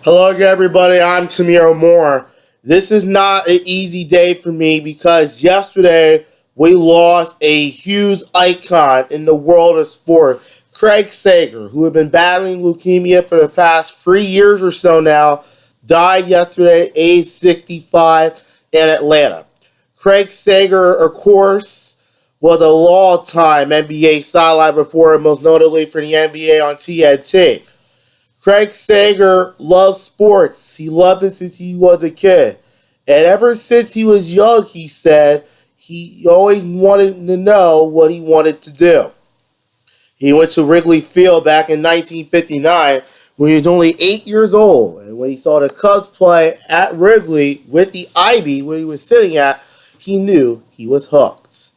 Hello again, everybody. I'm Tamir Moore. This is not an easy day for me because yesterday we lost a huge icon in the world of sport, Craig Sager, who had been battling leukemia for the past 3 years or so now, died yesterday, age 65, in Atlanta. Craig Sager, of course, was a long-time NBA sideline reporter, most notably for the NBA on TNT. Craig Sager loves sports. He loved it since he was a kid. And ever since he was young, he said, he always wanted to know what he wanted to do. He went to Wrigley Field back in 1959 when he was only 8 years old. And when he saw the Cubs play at Wrigley with the Ivy where he was sitting at, he knew he was hooked.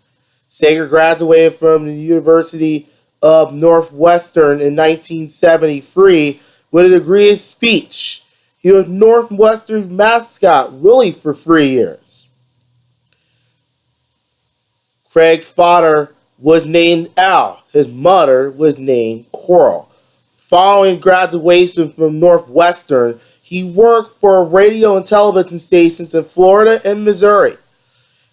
Sager graduated from the University of Northwestern in 1973 with a degree in speech. He was Northwestern's mascot really for 3 years. Craig's father was named Al. His mother was named Coral. Following graduation from Northwestern, he worked for radio and television stations in Florida and Missouri.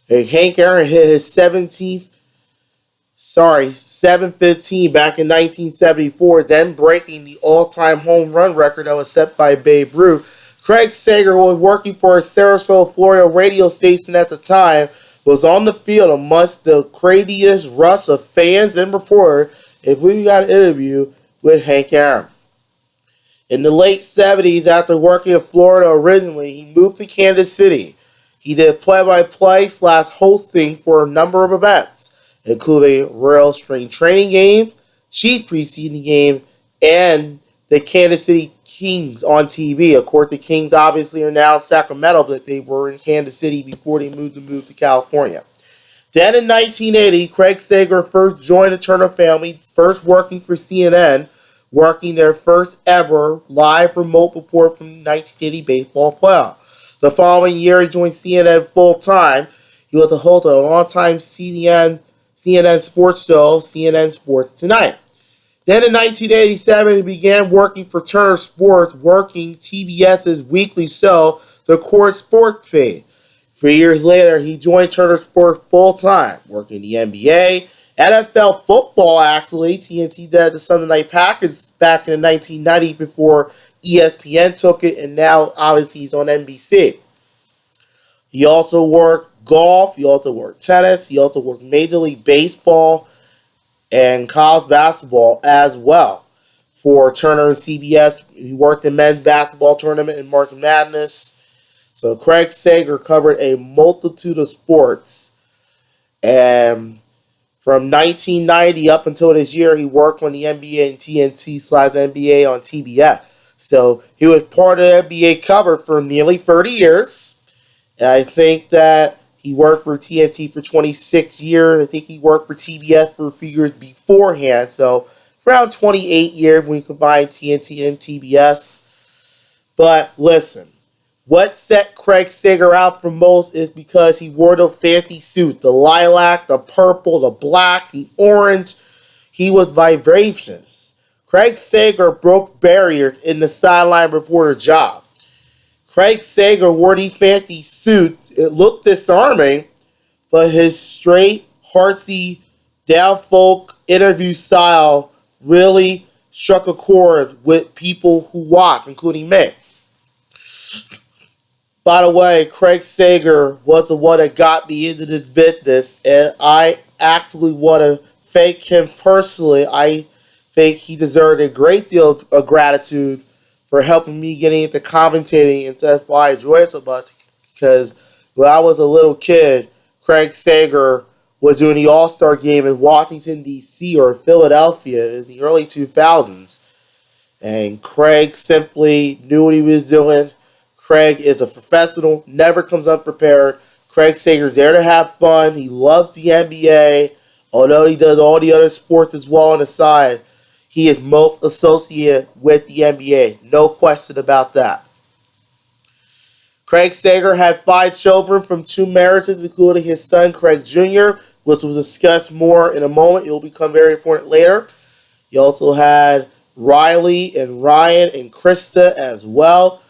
And Hank Aaron hit his 715 back in 1974, then breaking the all-time home run record that was set by Babe Ruth. Craig Sager was working for a Sarasota, Florida radio station at the time, was on the field amongst the craziest rush of fans and reporters if we got an interview with Hank Aaron. In the late 70s, after working in Florida originally, he moved to Kansas City. He did play-by-play / hosting for a number of events, including Royal Spring Training Game, Chief Preseason Game, and the Kansas City Kings on TV. Of course, the Kings obviously are now in Sacramento, but they were in Kansas City before they moved to California. Then in 1980, Craig Sager first joined the Turner family, first working for CNN, working their first ever live remote report from the 1980 baseball playoff. The following year, he joined CNN full-time. He was the host of a long-time CNN sports show, CNN Sports Tonight. Then in 1987, he began working for Turner Sports, working TBS's weekly show, The Court Sports Feed. 3 years later, he joined Turner Sports full-time, working the NBA, NFL football, actually. TNT did the Sunday Night Packers back in the 1990s before ESPN took it, and now, obviously, he's on NBC. He also worked golf, he also worked tennis, he also worked Major League Baseball and college basketball as well. For Turner and CBS, he worked the men's basketball tournament in March Madness. So Craig Sager covered a multitude of sports. And from 1990 up until this year, he worked on the NBA and TNT/NBA on TBS. So he was part of the NBA cover for nearly 30 years. And I think that he worked for TNT for 26 years. I think he worked for TBS for a few years beforehand. So around 28 years when you combine TNT and TBS. But listen, what set Craig Sager out for most is because he wore the fancy suit. The lilac, the purple, the black, the orange. He was vivacious. Craig Sager broke barriers in the sideline reporter job. Craig Sager wore the fancy suit. It looked disarming, but his straight, heartsy, down-folk interview style really struck a chord with people who watch, including me. By the way, Craig Sager was the one that got me into this business, and I actually want to thank him personally. I think he deserved a great deal of gratitude for helping me getting into commentating, and that's why I enjoy it so much, because when I was a little kid, Craig Sager was doing the All-Star game in Washington, D.C. or Philadelphia in the early 2000s. And Craig simply knew what he was doing. Craig is a professional, never comes unprepared. Craig Sager's there to have fun. He loves the NBA. Although he does all the other sports as well on the side, he is most associated with the NBA. No question about that. Craig Sager had 5 children from 2 marriages, including his son, Craig Jr., which we'll discuss more in a moment. It will become very important later. He also had Riley and Ryan and Krista as well.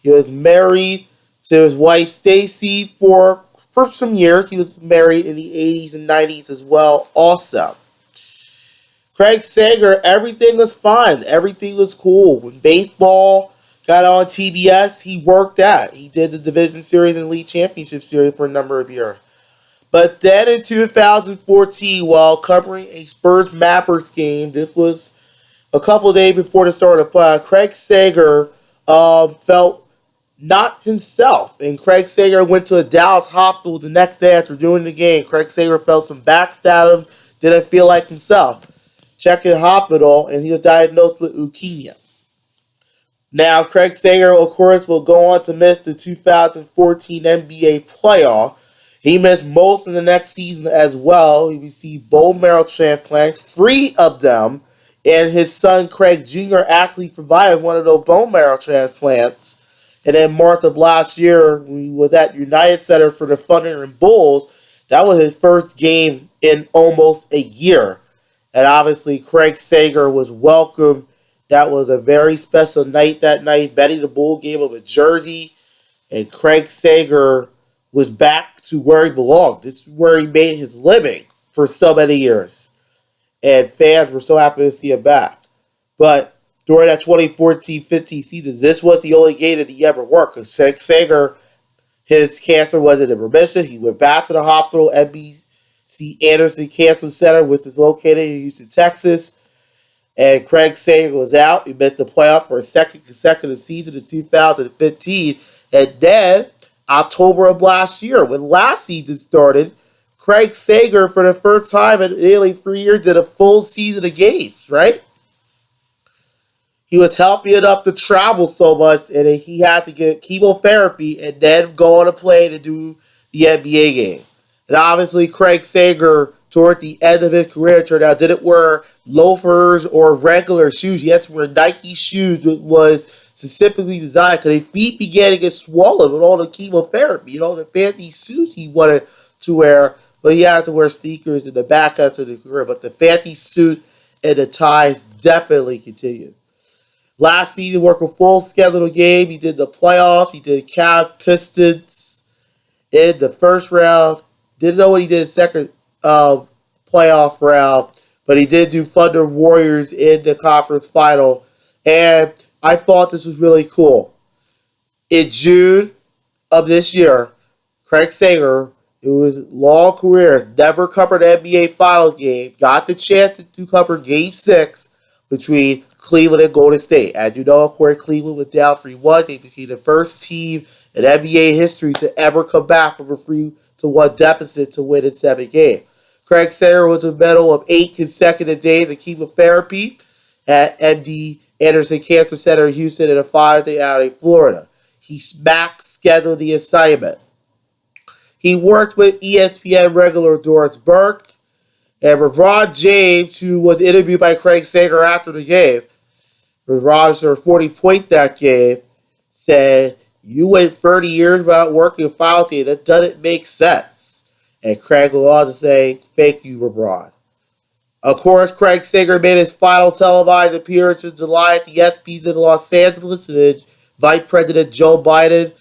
He was married to his wife Stacy for some years. He was married in the 80s and 90s as well also. Craig Sager, everything was fine. Everything was cool. When baseball got on TBS, he worked that. He did the Division Series and League Championship Series for a number of years. But then in 2014, while covering a Spurs Mavericks game, this was a couple days before the start of the play, Craig Sager felt not himself. And Craig Sager went to a Dallas hospital the next day after doing the game. Craig Sager felt some backstabbing, didn't feel like himself. Checked in the hospital, and he was diagnosed with leukemia. Now, Craig Sager, of course, will go on to miss the 2014 NBA playoff. He missed most of the next season as well. He received bone marrow transplants, 3 of them, and his son Craig Jr. actually provided one of those bone marrow transplants. And in March of last year, when he was at United Center for the Thunder and Bulls, that was his first game in almost a year. And obviously, Craig Sager was welcomed. That was a very special night that night. Betty the Bull gave him a jersey, and Craig Sager was back to where he belonged. This is where he made his living for so many years. And fans were so happy to see him back. But during that 2014-15 season, this was the only game that he ever worked. Because Craig Sager, his cancer wasn't in remission. He went back to the hospital, NBC Anderson Cancer Center, which is located in Houston, Texas. And Craig Sager was out. He missed the playoff for a second consecutive season in 2015. And then, October of last year, when last season started, Craig Sager, for the first time in nearly 3 years, did a full season of games, right? He was healthy enough to travel so much, and he had to get chemotherapy and then go on a plane to do the NBA game. And obviously, Craig Sager, toward the end of his career, turned out didn't wear loafers or regular shoes. He had to wear Nike shoes that was specifically designed because his feet began to get swollen with all the chemotherapy. You know, the fancy suits he wanted to wear, but he had to wear sneakers in the back end of the career. But the fancy suit and the ties definitely continued. Last season, worked a full scheduled game. He did the playoffs. He did Cavs Pistons in the first round. Didn't know what he did in the second playoff round, but he did do Thunder Warriors in the conference final. And I thought this was really cool. In June of this year, Craig Sager, who was long career, never covered an NBA Finals game, got the chance to cover Game 6 between Cleveland and Golden State. As you know, of course, Cleveland was down 3-1. They became the first team in NBA history to ever come back from a 3-1 deficit to win in 7 games. Craig Sager was in the middle of 8 consecutive days of chemotherapy at MD Anderson Cancer Center in Houston and a 5-day out in Florida. He smack scheduled the assignment. He worked with ESPN regular Doris Burke and LeBron James, who was interviewed by Craig Sager after the game. LeBron scored 40 points that game, said, "You wait 30 years without working a foul team. That doesn't make sense." And Craig will also say, "Thank you, LeBron." Of course, Craig Sager made his final televised appearance in July at the ESPYs in Los Angeles, and Vice President Joe Biden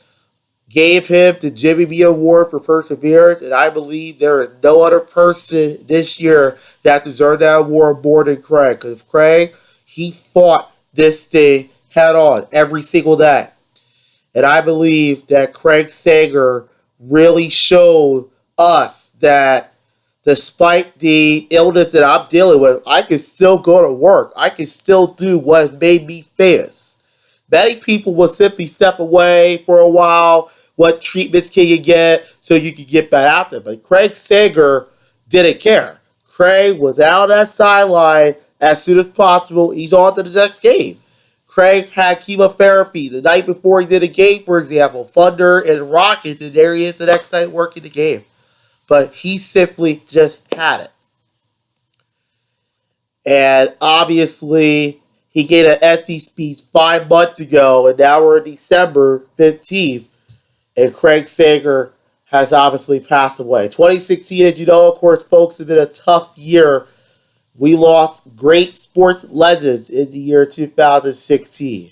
gave him the Jimmy B Award for perseverance, and I believe there is no other person this year that deserved that award more than Craig. Because Craig, he fought this thing head on every single day. And I believe that Craig Sager really showed us that despite the illness that I'm dealing with, I can still go to work. I can still do what made me famous. Many people will simply step away for a while. What treatments can you get so you can get back out there? But Craig Sager didn't care. Craig was out that sideline as soon as possible. He's on to the next game. Craig had chemotherapy the night before he did a game, for example, Thunder and Rockets, and there he is the next night working the game. But he simply just had it. And obviously, he gave an empty speech 5 months ago, and now we're in December 15th, and Craig Sager has obviously passed away. 2016, as you know, of course, folks, has been a tough year We lost great sports legends in the year 2016.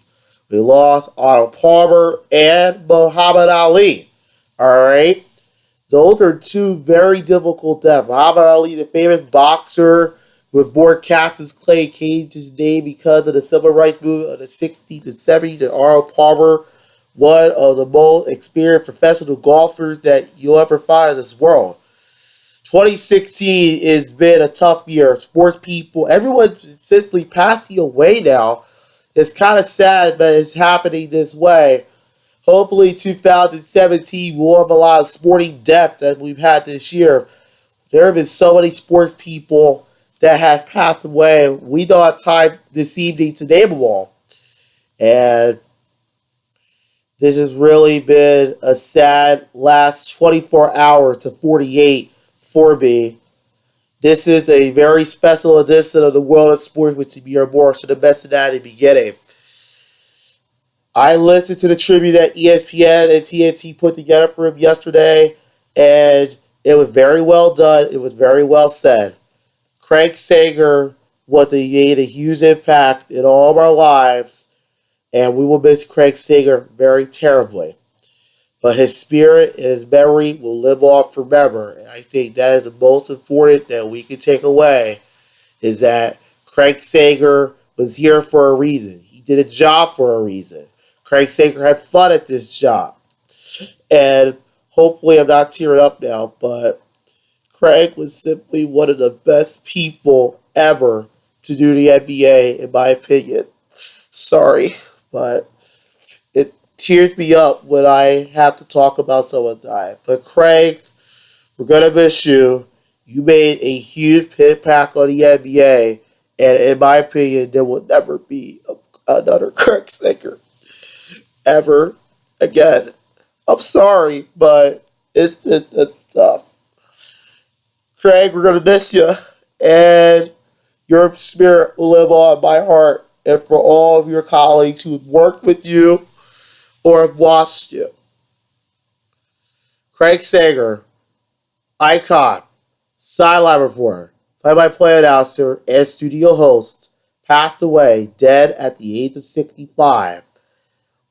We lost Otto Palmer and Muhammad Ali. All right. Those are two very difficult deaths. Muhammad Ali, the famous boxer with more captains claim, changed his name because of the civil rights movement of the 60s and 70s. And Arnold Palmer, one of the most experienced professional golfers that you'll ever find in this world. 2016 has been a tough year. Sports people, everyone's simply passing away now. It's kind of sad, but it's happening this way. Hopefully 2017 will have a lot of sporting depth that we've had this year. There have been so many sports people that have passed away. We don't have time this evening to name them all. And this has really been a sad last 24 hours to 48 for me. This is a very special edition of the World of Sports with Tamir Moore. So the best of that in the beginning. I listened to the tribute that ESPN and TNT put together for him yesterday, and it was very well done. It was very well said. Craig Sager made a huge impact in all of our lives, and we will miss Craig Sager very terribly. But his spirit and his memory will live on forever. And I think that is the most important that we can take away, is that Craig Sager was here for a reason. He did a job for a reason. Craig Sager had fun at this job. And hopefully I'm not tearing up now, but Craig was simply one of the best people ever to do the NBA, in my opinion. Sorry, but it tears me up when I have to talk about someone dying. But Craig, we're going to miss you. You made a huge impact on the NBA, and in my opinion, there will never be another Craig Sager ever again. I'm sorry, but it's tough. Craig, we're going to miss you, and your spirit will live on in my heart, and for all of your colleagues who have worked with you or have watched you. Craig Sager, icon, sideline reporter, play-by-play announcer, and studio host, passed away dead at the age of 65.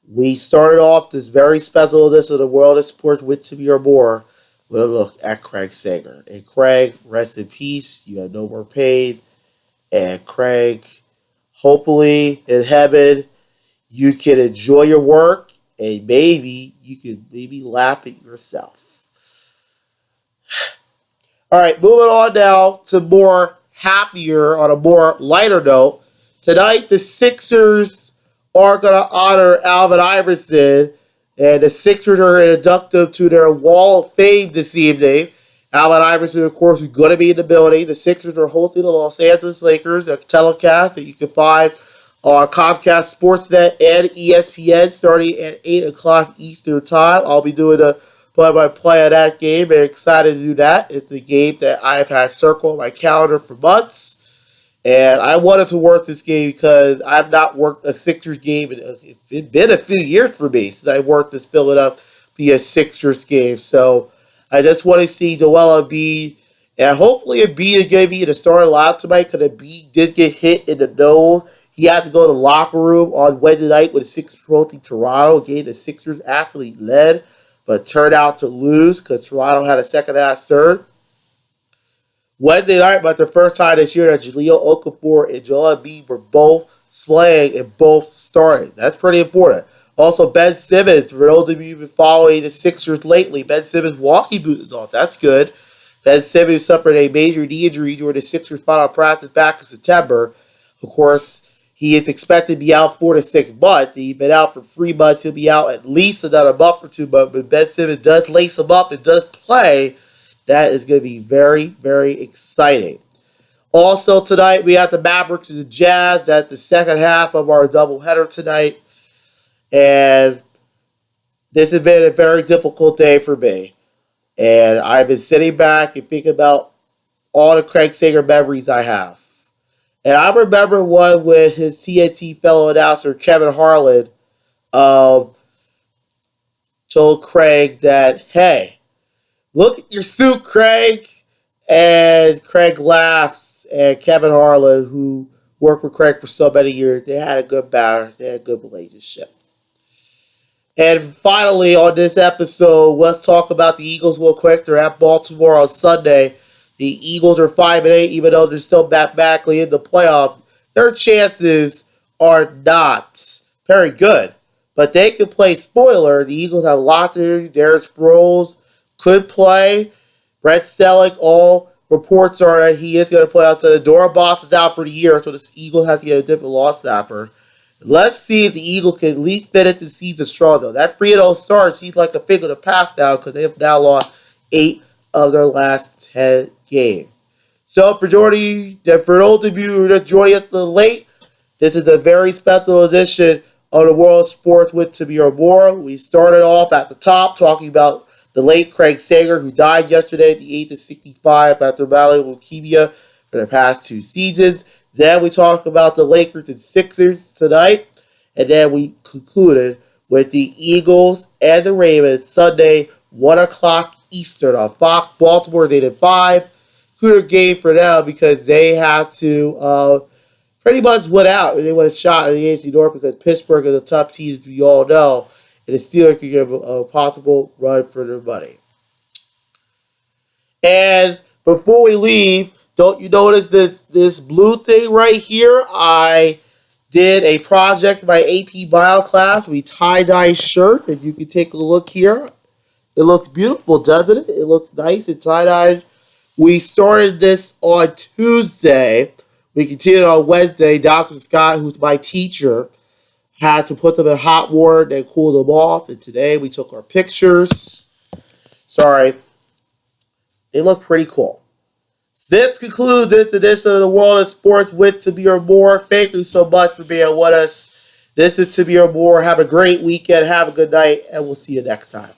We started off this very special edition of the World of Sports with Tamir Moore with a look at Craig Sager. And Craig, rest in peace. You have no more pain. And Craig, hopefully in heaven, you can enjoy your work and maybe you can laugh at yourself. All right, moving on now to more happier, on a more lighter note. Tonight, the Sixers are going to honor Alvin Iverson, and the Sixers are going to induct him to their Wall of Fame this evening. Alvin Iverson, of course, is going to be in the building. The Sixers are hosting the Los Angeles Lakers, a telecast that you can find on Comcast Sportsnet and ESPN starting at 8 o'clock Eastern Time. I'll be doing the play-by-play of that game, and excited to do that. It's the game that I've had circled on my calendar for months. And I wanted to work this game because I've not worked a Sixers game. It's been a few years for me since I worked this Philadelphia Sixers game. So I just want to see Joel Embiid. And hopefully Embiid is going to be in the starting lineup tonight because Embiid did get hit in the nose. He had to go to the locker room on Wednesday night when the Sixers hosting Toronto. Again, the Sixers actually led, but turned out to lose because Toronto had a second half third. Wednesday night, but the first time this year that Jahlil Okafor and Joel Embiid were both playing and both starting. That's pretty important. Also, Ben Simmons, for those of you who've been following the Sixers lately, Ben Simmons' walking boot is off. That's good. Ben Simmons suffered a major knee injury during the Sixers' final practice back in September. Of course, he is expected to be out 4 to 6 months. He's been out for 3 months. He'll be out at least another month or 2 months. But Ben Simmons does lace him up and does play. That is going to be very, very exciting. Also tonight, we have the Mavericks and the Jazz. That's the second half of our doubleheader tonight. And this has been a very difficult day for me. And I've been sitting back and thinking about all the Craig Sager memories I have. And I remember one with his TNT fellow announcer, Kevin Harlan, told Craig that, hey, look at your suit, Craig. And Craig laughs and Kevin Harlan, who worked with Craig for so many years, they had a good battle. They had a good relationship. And finally, on this episode, let's talk about the Eagles real quick. They're at Baltimore on Sunday. The Eagles are 5-8, even though they're still mathematically in the playoffs. Their chances are not very good. But they could play spoiler. The Eagles have a lot to do. Derek Sproles could play. Brett Stellick, all reports are that he is going to play outside. Dora Boss is out for the year, so the Eagles have to get a different law snapper. Let's see if the Eagles can at least finish the season strong, though. That 3-0 start seems like a finger to pass now because they have now lost 8 of their last 10 games. So, for those of you who are joining us late, this is a very special edition of the World of Sports with Tamir Moore. We started off at the top talking about the late Craig Sager, who died yesterday at the age of 65 after battling leukemia for the past 2 seasons. Then we talked about the Lakers and Sixers tonight. And then we concluded with the Eagles and the Ravens Sunday, 1 o'clock Eastern on Fox. Baltimore 8-5. Cooler game for them because they have to pretty much win out. They went a shot in the AFC North because Pittsburgh is a tough team, as we all know. And the Steelers can give a possible run for their money. And before we leave, don't you notice this blue thing right here? I did a project in my AP Bio class. We tie-dye shirt, and you can take a look here. It looks beautiful, doesn't it? It looks nice and tie-dyed. We started this on Tuesday. We continued on Wednesday. Dr. Scott, who's my teacher, had to put them in hot water and cool them off. And today we took our pictures. Sorry. They look pretty cool. This concludes this edition of the World of Sports with Tamir Moore. Thank you so much for being with us. This is Tamir Moore. Have a great weekend. Have a good night. And we'll see you next time.